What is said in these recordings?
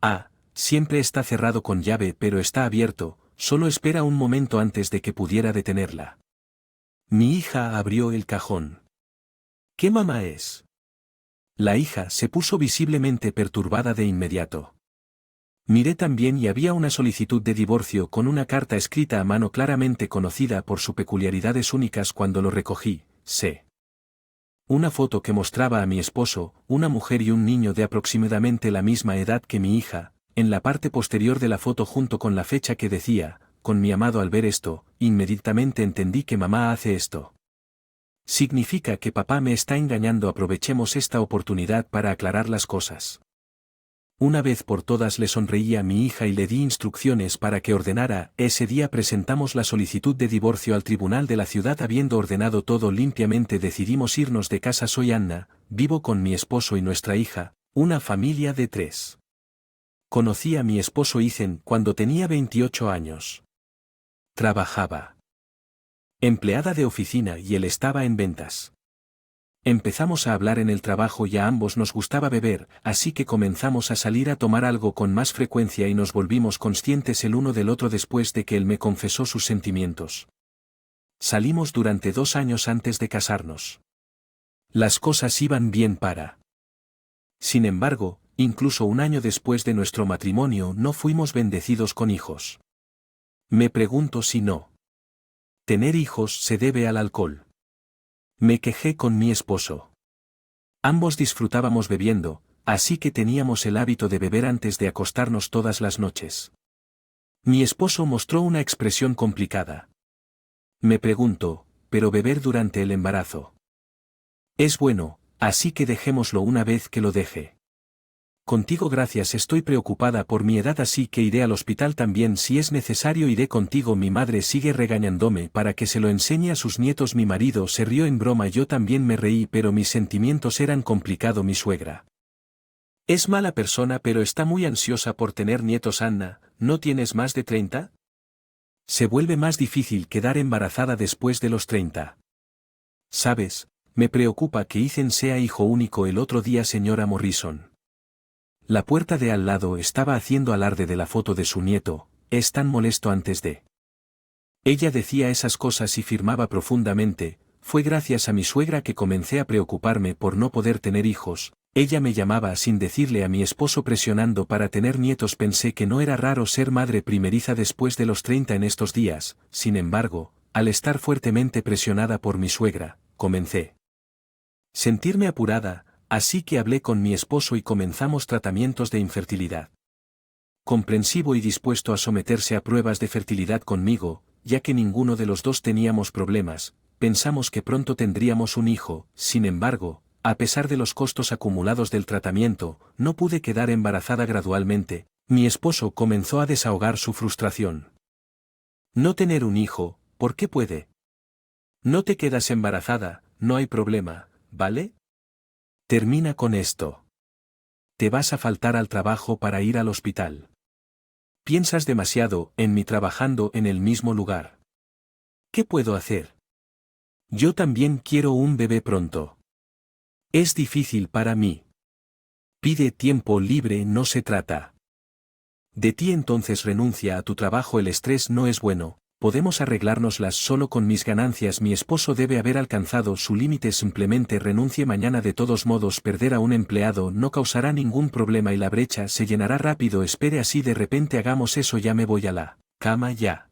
Ah, siempre está cerrado con llave pero está abierto, solo espera un momento antes de que pudiera detenerla. Mi hija abrió el cajón. ¿Qué mamá es? La hija se puso visiblemente perturbada de inmediato. Miré también y había una solicitud de divorcio con una carta escrita a mano claramente conocida por sus peculiaridades únicas cuando lo recogí, sé. Una foto que mostraba a mi esposo, una mujer y un niño de aproximadamente la misma edad que mi hija, en la parte posterior de la foto junto con la fecha que decía, con mi amado. Al ver esto, inmediatamente entendí que mamá hace esto. Significa que papá me está engañando. Aprovechemos esta oportunidad para aclarar las cosas. Una vez por todas le sonreí a mi hija y le di instrucciones para que ordenara. Ese día presentamos la solicitud de divorcio al tribunal de la ciudad. Habiendo ordenado todo limpiamente decidimos irnos de casa. Soy Anna, vivo con mi esposo y nuestra hija, una familia de 3. Conocí a mi esposo Ethan cuando tenía 28 años. Trabajaba empleada de oficina y él estaba en ventas. Empezamos a hablar en el trabajo y a ambos nos gustaba beber, así que comenzamos a salir a tomar algo con más frecuencia y nos volvimos conscientes el uno del otro después de que él me confesó sus sentimientos. Salimos durante 2 años antes de casarnos. Las cosas iban bien para. Sin embargo, incluso un año después de nuestro matrimonio no fuimos bendecidos con hijos. Me pregunto si no. Tener hijos se debe al alcohol. Me quejé con mi esposo. Ambos disfrutábamos bebiendo, así que teníamos el hábito de beber antes de acostarnos todas las noches. Mi esposo mostró una expresión complicada. Me preguntó, ¿pero beber durante el embarazo? Es bueno, así que dejémoslo una vez que lo deje. Contigo gracias. Estoy preocupada por mi edad así que iré al hospital también si es necesario. Iré contigo. Mi madre sigue regañándome para que se lo enseñe a sus nietos. Mi marido se rió en broma. Yo también me reí pero mis sentimientos eran complicados. Mi suegra es mala persona pero está muy ansiosa por tener nietos. Anna, ¿no tienes más de 30? Se vuelve más difícil quedar embarazada después de los 30. ¿Sabes? Me preocupa que Ethan sea hijo único. El otro día señora Morrison. La puerta de al lado estaba haciendo alarde de la foto de su nieto. Es tan molesto antes de. Ella decía esas cosas y firmaba profundamente. Fue gracias a mi suegra que comencé a preocuparme por no poder tener hijos. Ella me llamaba sin decirle a mi esposo presionando para tener nietos. Pensé que no era raro ser madre primeriza después de los 30 en estos días. Sin embargo, al estar fuertemente presionada por mi suegra, comencé a sentirme apurada. Así que hablé con mi esposo y comenzamos tratamientos de infertilidad. Comprensivo y dispuesto a someterse a pruebas de fertilidad conmigo, ya que ninguno de los dos teníamos problemas, pensamos que pronto tendríamos un hijo. Sin embargo, a pesar de los costos acumulados del tratamiento, no pude quedar embarazada. Gradualmente, mi esposo comenzó a desahogar su frustración. No tener un hijo, ¿por qué puede? No te quedas embarazada, no hay problema, ¿vale? Termina con esto. Te vas a faltar al trabajo para ir al hospital. Piensas demasiado en mí trabajando en el mismo lugar. ¿Qué puedo hacer? Yo también quiero un bebé pronto. Es difícil para mí. Pide tiempo libre. No se trata de ti. Entonces renuncia a tu trabajo. El estrés no es bueno. Podemos arreglárnoslas solo con mis ganancias. Mi esposo debe haber alcanzado su límite. Simplemente renuncie mañana. De todos modos, perder a un empleado no causará ningún problema y la brecha se llenará rápido. Espere así de repente. Hagamos eso. Ya me voy a la cama ya.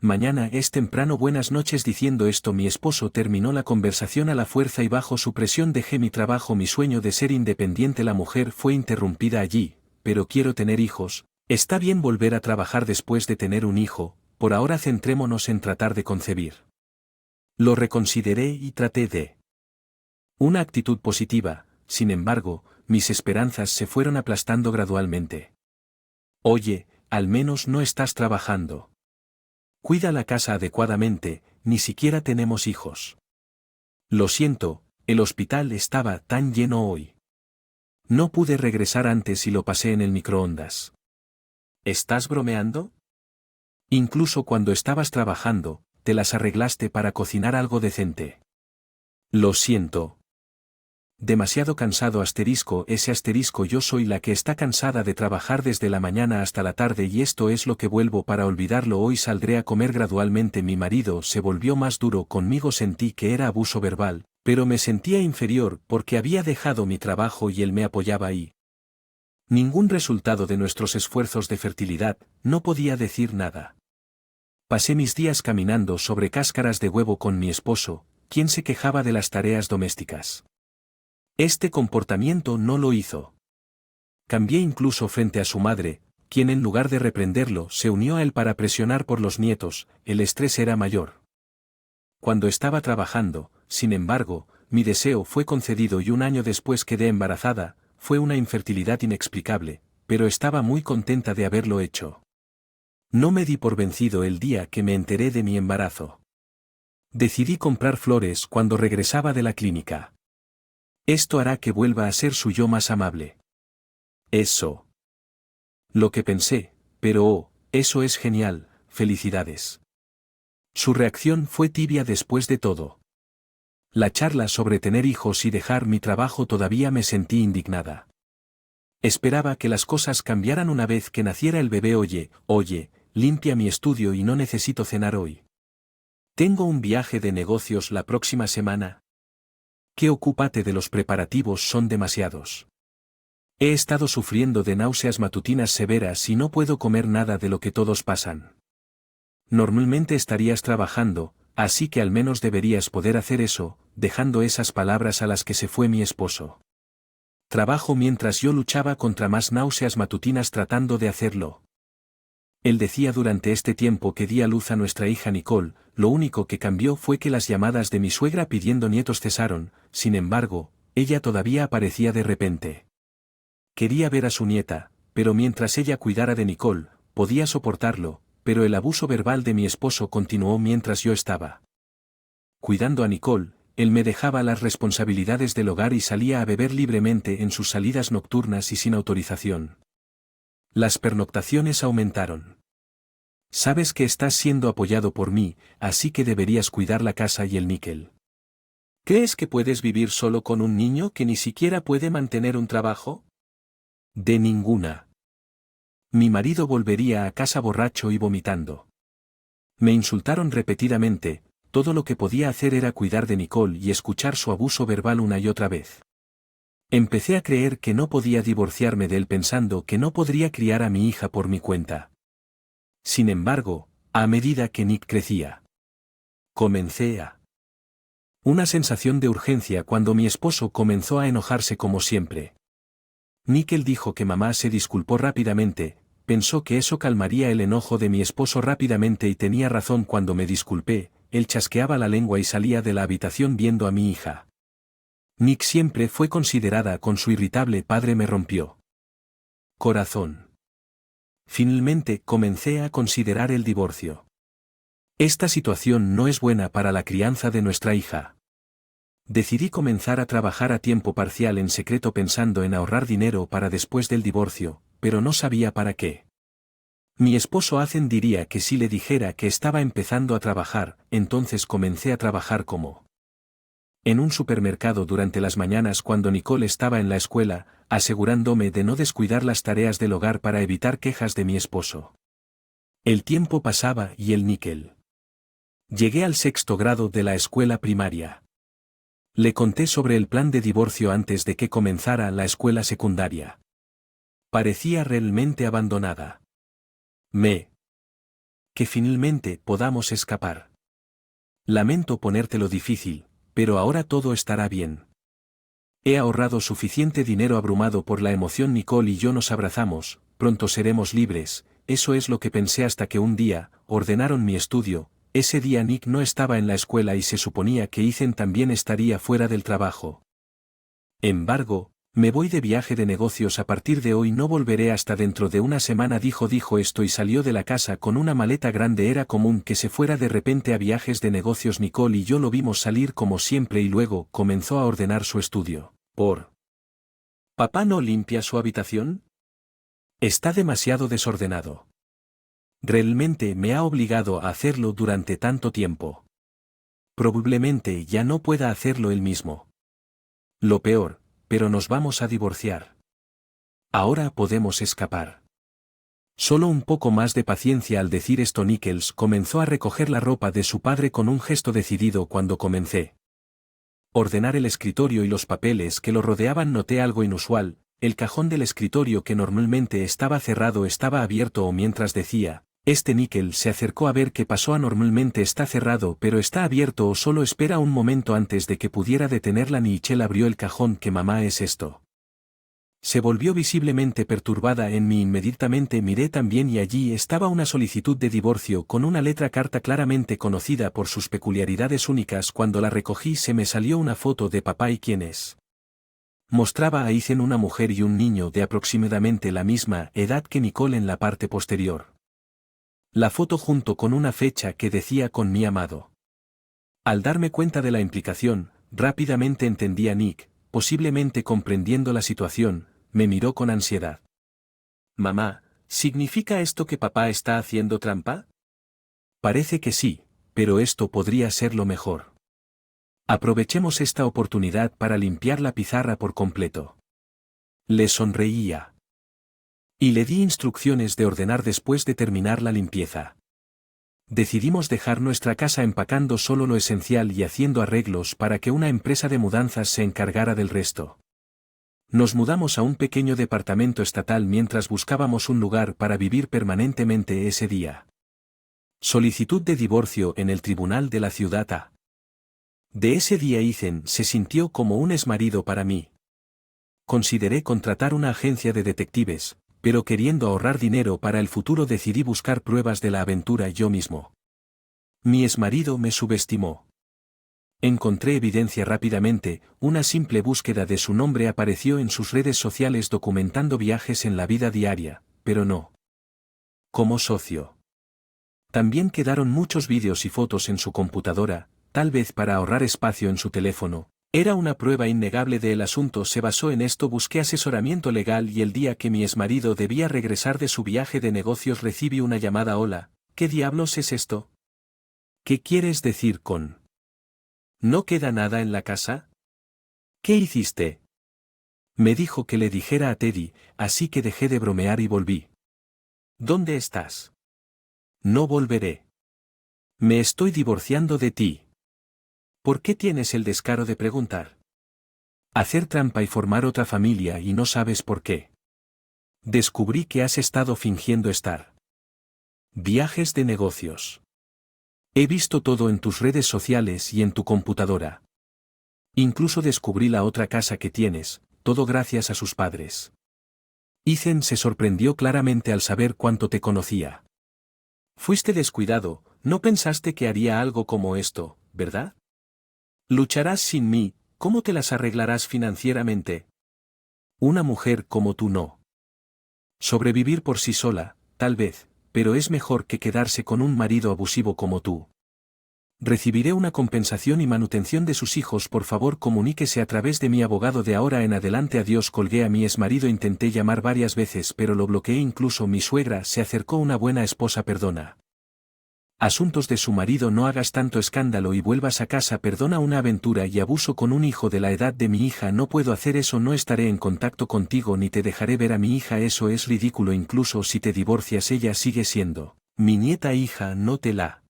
Mañana es temprano. Buenas noches. Diciendo esto mi esposo terminó la conversación a la fuerza y bajo su presión dejé mi trabajo. Mi sueño de ser independiente. La mujer fue interrumpida allí. Pero quiero tener hijos. Está bien volver a trabajar después de tener un hijo. Por ahora centrémonos en tratar de concebir. Lo reconsideré y traté de una actitud positiva. Sin embargo, mis esperanzas se fueron aplastando gradualmente. Oye, al menos no estás trabajando. Cuida la casa adecuadamente, ni siquiera tenemos hijos. Lo siento, el hospital estaba tan lleno hoy. No pude regresar antes y lo pasé en el microondas. ¿Estás bromeando? Incluso cuando estabas trabajando, te las arreglaste para cocinar algo decente. Lo siento. demasiado cansado ese yo soy la que está cansada de trabajar desde la mañana hasta la tarde y esto es lo que vuelvo para olvidarlo hoy saldré a comer gradualmente mi marido se volvió más duro conmigo sentí que era abuso verbal, pero me sentía inferior porque había dejado mi trabajo y él me apoyaba ahí. Ningún resultado de nuestros esfuerzos de fertilidad, no podía decir nada. Pasé mis días caminando sobre cáscaras de huevo con mi esposo, quien se quejaba de las tareas domésticas. Este comportamiento no lo hizo. Cambié incluso frente a su madre, quien en lugar de reprenderlo se unió a él para presionar por los nietos, el estrés era mayor. Cuando estaba trabajando, sin embargo, mi deseo fue concedido y un año después quedé embarazada, fue una infertilidad inexplicable, pero estaba muy contenta de haberlo hecho. No me di por vencido el día que me enteré de mi embarazo. Decidí comprar flores cuando regresaba de la clínica. Esto hará que vuelva a ser su yo más amable. Eso. Lo que pensé, pero eso es genial, felicidades. Su reacción fue tibia después de todo. La charla sobre tener hijos y dejar mi trabajo todavía me sentí indignada. Esperaba que las cosas cambiaran una vez que naciera el bebé oye, limpia mi estudio y no necesito cenar hoy. Tengo un viaje de negocios la próxima semana. ¿Qué ocúpate de los preparativos son demasiados? He estado sufriendo de náuseas matutinas severas y no puedo comer nada de lo que todos pasan. Normalmente estarías trabajando, así que al menos deberías poder hacer eso, dejando esas palabras a las que se fue mi esposo. Trabajo mientras yo luchaba contra más náuseas matutinas tratando de hacerlo. Él decía durante este tiempo que di a luz a nuestra hija Nicole, lo único que cambió fue que las llamadas de mi suegra pidiendo nietos cesaron, sin embargo, ella todavía aparecía de repente. Quería ver a su nieta, pero mientras ella cuidara de Nicole, podía soportarlo, pero el abuso verbal de mi esposo continuó mientras yo estaba cuidando a Nicole, él me dejaba las responsabilidades del hogar y salía a beber libremente en sus salidas nocturnas y sin autorización. Las pernoctaciones aumentaron. Sabes que estás siendo apoyado por mí, así que deberías cuidar la casa y el níquel. ¿Crees que puedes vivir solo con un niño que ni siquiera puede mantener un trabajo? De ninguna. Mi marido volvería a casa borracho y vomitando. Me insultaron repetidamente, todo lo que podía hacer era cuidar de Nicole y escuchar su abuso verbal una y otra vez. Empecé a creer que no podía divorciarme de él pensando que no podría criar a mi hija por mi cuenta. Sin embargo, a medida que Nick crecía, comencé a una sensación de urgencia cuando mi esposo comenzó a enojarse como siempre. Nickel dijo que mamá se disculpó rápidamente, pensó que eso calmaría el enojo de mi esposo rápidamente y tenía razón cuando me disculpé, él chasqueaba la lengua y salía de la habitación viendo a mi hija. Nick siempre fue considerada con su irritable padre me rompió. Corazón. Finalmente comencé a considerar el divorcio. Esta situación no es buena para la crianza de nuestra hija. Decidí comenzar a trabajar a tiempo parcial en secreto pensando en ahorrar dinero para después del divorcio, pero no sabía para qué. Mi esposo Hacen diría que si le dijera que estaba empezando a trabajar, entonces comencé a trabajar como en un supermercado durante las mañanas cuando Nicole estaba en la escuela, asegurándome de no descuidar las tareas del hogar para evitar quejas de mi esposo. El tiempo pasaba y el níquel. Llegué al 6º grado de la escuela primaria. Le conté sobre el plan de divorcio antes de que comenzara la escuela secundaria. Parecía realmente abandonada. Que finalmente podamos escapar. Lamento ponértelo difícil, pero ahora todo estará bien. He ahorrado suficiente dinero abrumado por la emoción Nicole y yo nos abrazamos, pronto seremos libres, eso es lo que pensé hasta que un día, ordenaron mi estudio, ese día Nick no estaba en la escuela y se suponía que Ethan también estaría fuera del trabajo. Embargo, me voy de viaje de negocios a partir de hoy no volveré hasta dentro de una semana dijo esto y salió de la casa con una maleta grande era común que se fuera de repente a viajes de negocios Nicole y yo lo vimos salir como siempre y luego comenzó a ordenar su estudio. ¿Papá no limpia su habitación? Está demasiado desordenado. Realmente me ha obligado a hacerlo durante tanto tiempo. Probablemente ya no pueda hacerlo él mismo. Lo peor, pero nos vamos a divorciar. Ahora podemos escapar. Solo un poco más de paciencia. Al decir esto, Nichols comenzó a recoger la ropa de su padre con un gesto decidido. Cuando comencé a ordenar el escritorio y los papeles que lo rodeaban, noté algo inusual. El cajón del escritorio, que normalmente estaba cerrado, estaba abierto. O mientras decía, Nichols se acercó a ver qué pasó. Normalmente está cerrado, pero está abierto. O solo espera un momento. Antes de que pudiera detenerla, Nichelle abrió el cajón. ¿Qué mamá es esto? Se volvió visiblemente perturbada en mí. Inmediatamente miré también y allí estaba una solicitud de divorcio con una letra carta claramente conocida por sus peculiaridades únicas. Cuando la recogí se me salió una foto de papá y quién es. Mostraba a Ethan, una mujer y un niño de aproximadamente la misma edad que Nicole en la parte posterior. La foto junto con una fecha que decía con mi amado. Al darme cuenta de la implicación, rápidamente entendí a Nick, posiblemente comprendiendo la situación. Me miró con ansiedad. Mamá, ¿significa esto que papá está haciendo trampa? Parece que sí, pero esto podría ser lo mejor. Aprovechemos esta oportunidad para limpiar la pizarra por completo. Le sonreía. Y le di instrucciones de ordenar después de terminar la limpieza. Decidimos dejar nuestra casa empacando solo lo esencial y haciendo arreglos para que una empresa de mudanzas se encargara del resto. Nos mudamos a un pequeño departamento estatal mientras buscábamos un lugar para vivir permanentemente ese día. Solicitud de divorcio en el tribunal de la ciudad A. De ese día Ethan se sintió como un exmarido para mí. Consideré contratar una agencia de detectives, pero queriendo ahorrar dinero para el futuro decidí buscar pruebas de la aventura yo mismo. Mi exmarido me subestimó. Encontré evidencia rápidamente. Una simple búsqueda de su nombre apareció en sus redes sociales documentando viajes en la vida diaria, pero no como socio. También quedaron muchos vídeos y fotos en su computadora, tal vez para ahorrar espacio en su teléfono. Era una prueba innegable del asunto. Se basó en esto. Busqué asesoramiento legal y el día que mi exmarido debía regresar de su viaje de negocios recibí una llamada. Hola, ¿qué diablos es esto? ¿Qué quieres decir con ¿no queda nada en la casa? ¿Qué hiciste? Me dijo que le dijera a Teddy, así que dejé de bromear y volví. ¿Dónde estás? No volveré. Me estoy divorciando de ti. ¿Por qué tienes el descaro de preguntar? Hacer trampa y formar otra familia y no sabes por qué. Descubrí que has estado fingiendo estar. Viajes de negocios. He visto todo en tus redes sociales y en tu computadora. Incluso descubrí la otra casa que tienes, todo gracias a sus padres. Ethan se sorprendió claramente al saber cuánto te conocía. Fuiste descuidado, no pensaste que haría algo como esto, ¿verdad? Lucharás sin mí, ¿cómo te las arreglarás financieramente? Una mujer como tú no. Sobrevivir por sí sola, tal vez, pero es mejor que quedarse con un marido abusivo como tú. Recibiré una compensación y manutención de sus hijos. Por favor, comuníquese a través de mi abogado de ahora en adelante. Adiós. Colgué a mi exmarido. Intenté llamar varias veces pero lo bloqueé. Incluso mi suegra se acercó. Una buena esposa perdona asuntos de su marido. No hagas tanto escándalo y vuelvas a casa. Perdona una aventura y abuso con un hijo de la edad de mi hija. No puedo hacer eso. No estaré en contacto contigo ni te dejaré ver a mi hija. Eso es ridículo. Incluso si te divorcias ella sigue siendo mi nieta. Hija, no te la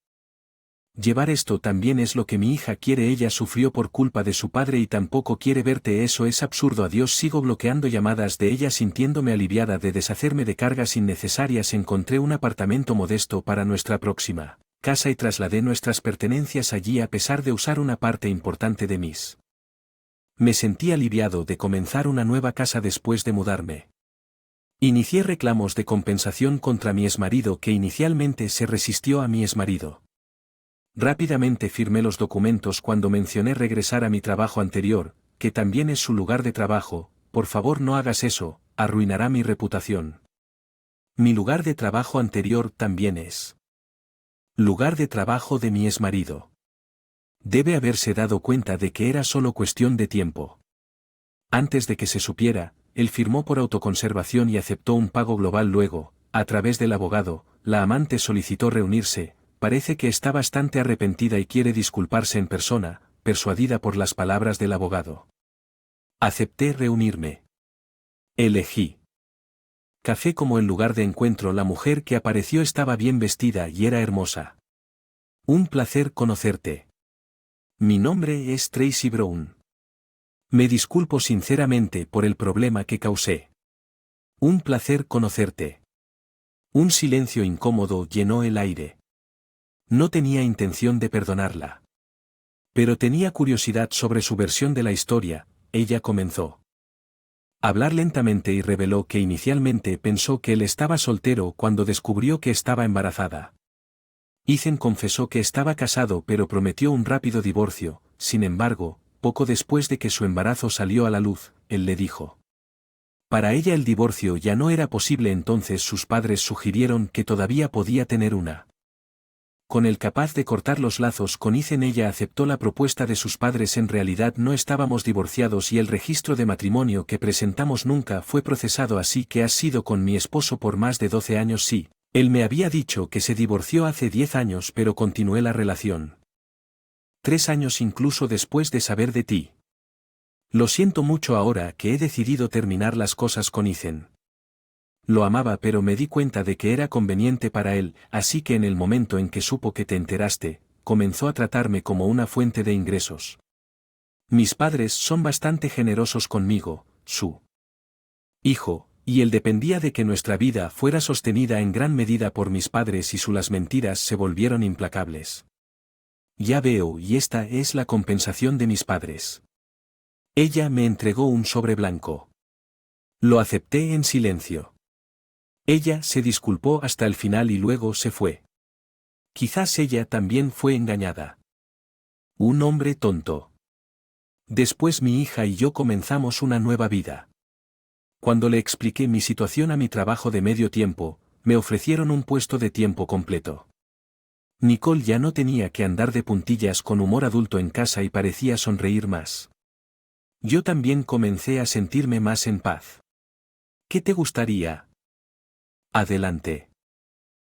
llevar. Esto también es lo que mi hija quiere. Ella sufrió por culpa de su padre y tampoco quiere verte. Eso es absurdo. Adiós. Sigo bloqueando llamadas de ella sintiéndome aliviada de deshacerme de cargas innecesarias. Encontré un apartamento modesto para nuestra próxima casa y trasladé nuestras pertenencias allí a pesar de usar una parte importante de mis. Me sentí aliviado de comenzar una nueva casa después de mudarme. Inicié reclamos de compensación contra mi exmarido que inicialmente se resistió a mi exmarido. Rápidamente firmé los documentos cuando mencioné regresar a mi trabajo anterior, que también es su lugar de trabajo. Por favor no hagas eso, arruinará mi reputación. Mi lugar de trabajo anterior también es lugar de trabajo de mi exmarido. Debe haberse dado cuenta de que era solo cuestión de tiempo. Antes de que se supiera, él firmó por autoconservación y aceptó un pago global. Luego, a través del abogado, la amante solicitó reunirse. Parece que está bastante arrepentida y quiere disculparse en persona, persuadida por las palabras del abogado. Acepté reunirme. Elegí café como el lugar de encuentro. La mujer que apareció estaba bien vestida y era hermosa. Un placer conocerte. Mi nombre es Tracy Brown. Me disculpo sinceramente por el problema que causé. Un placer conocerte. Un silencio incómodo llenó el aire. No tenía intención de perdonarla. Pero tenía curiosidad sobre su versión de la historia. Ella comenzó a hablar lentamente y reveló que inicialmente pensó que él estaba soltero cuando descubrió que estaba embarazada. Ethan confesó que estaba casado pero prometió un rápido divorcio. Sin embargo, poco después de que su embarazo salió a la luz, él le dijo. Para ella el divorcio ya no era posible, entonces sus padres sugirieron que todavía podía tener una. Con el capaz de cortar los lazos con Ethan, ella aceptó la propuesta de sus padres. En realidad no estábamos divorciados y el registro de matrimonio que presentamos nunca fue procesado, así que has sido con mi esposo por más de 12 años. Sí, él me había dicho que se divorció hace 10 años, pero continué la relación. 3 años incluso después de saber de ti. Lo siento mucho ahora que he decidido terminar las cosas con Ethan. Lo amaba, pero me di cuenta de que era conveniente para él, así que en el momento en que supo que te enteraste, comenzó a tratarme como una fuente de ingresos. Mis padres son bastante generosos conmigo, su hijo, y él dependía de que nuestra vida fuera sostenida en gran medida por mis padres, y las mentiras se volvieron implacables. Ya veo, y esta es la compensación de mis padres. Ella me entregó un sobre blanco. Lo acepté en silencio. Ella se disculpó hasta el final y luego se fue. Quizás ella también fue engañada. Un hombre tonto. Después mi hija y yo comenzamos una nueva vida. Cuando le expliqué mi situación a mi trabajo de medio tiempo, me ofrecieron un puesto de tiempo completo. Nicole ya no tenía que andar de puntillas con humor adulto en casa y parecía sonreír más. Yo también comencé a sentirme más en paz. ¿Qué te gustaría? Adelante.